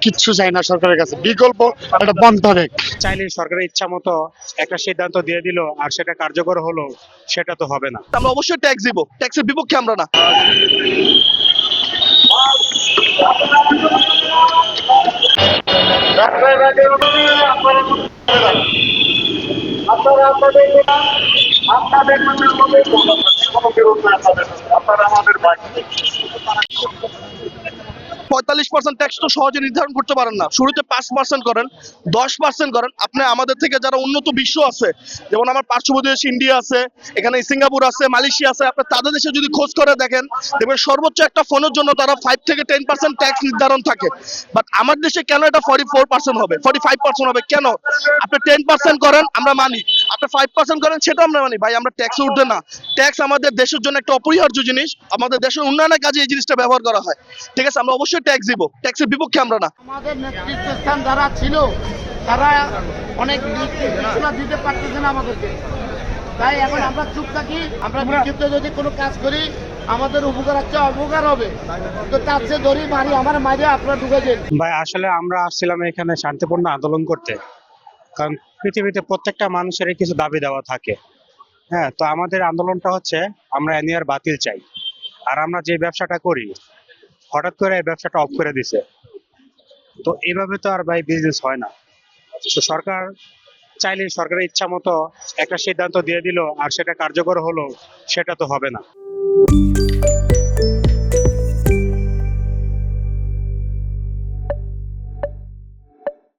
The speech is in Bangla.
কিচ্ছু চাই না সরকারের কাছে, বিকল্প একটা পন্থা দেখ। চাইলে সরকারের ইচ্ছা মতো একটা সিদ্ধান্ত দিয়ে দিল আর সেটা কার্যকর হলো, সেটা তো হবে না। আমরা অবশ্যই ট্যাক্স দিব, ট্যাক্সের বিপক্ষে আমরা না। $45% ট্যাক্স তো সহজে নির্ধারণ করতে পারেন না। শুরুতে 5% করেন, 10% করেন। আপনি আমাদের থেকে যারা উন্নত বিশ্ব আছে, যেমন আমার পার্শ্ববর্তী দেশ ইন্ডিয়া আছে, এখানে সিঙ্গাপুর আছে, মালয়েশিয়া আছে, আপনি তাদের দেশে যদি খোঁজ করে দেখেন, দেখবেন সর্বোচ্চ একটা ফোনের জন্য তারা 5 থেকে 10% ট্যাক্স নির্ধারণ থাকে। বাট আমার দেশে কেন এটা 44% হবে, 45% হবে কেন? আপনি 10% করেন আমরা মানি, আপনি 5% করেন সেটাও আমরা মানি। ভাই আমরা ট্যাক্স উঠবে না। ট্যাক্স আমাদের দেশের জন্য একটা অপরিহার্য জিনিস, আমাদের দেশের উন্নয়নের কাজে এই জিনিসটা ব্যবহার করা হয়। ঠিক আছে, আমরা অবশ্যই ট্যাক্স দিব, ট্যাক্সের বিপক্ষে আমরা না। আমাদের নেতৃত্বস্থান যারা ছিল তারা অনেক নির্দেশনা দিতে পারতেছে না আমাদেরকে, তাই এখন আমরা চুপ থাকি। আমরা বিক্ষিপ্ত যদি কোনো কাজ করি আমাদের উপকার হচ্ছে অপকার হবে, তো তার চেয়ে ধরি মারি আমার মাঝে আপনারা ঢুকে যান। ভাই আসলে আমরা আসছিলাম এখানে শান্তিপূর্ণ আন্দোলন করতে, কারণ পৃথিবীতে প্রত্যেকটা মানুষের কিছু দাবি দেওয়া থাকে। হ্যাঁ, তো আমাদের আন্দোলনটা হচ্ছে আমরা এনআর বাতিল চাই। আর আমরা যে ব্যবসাটা করি, হঠাৎ করে এই ব্যবসাটা অফ করে দিছে, তো এইভাবে তো আর ভাই বিজনেস হয় না। তো সরকার চাইলে সরকারের ইচ্ছা মতো একটা সিদ্ধান্ত দিয়ে দিল আর সেটা কার্যকর হলো, সেটা তো হবে না।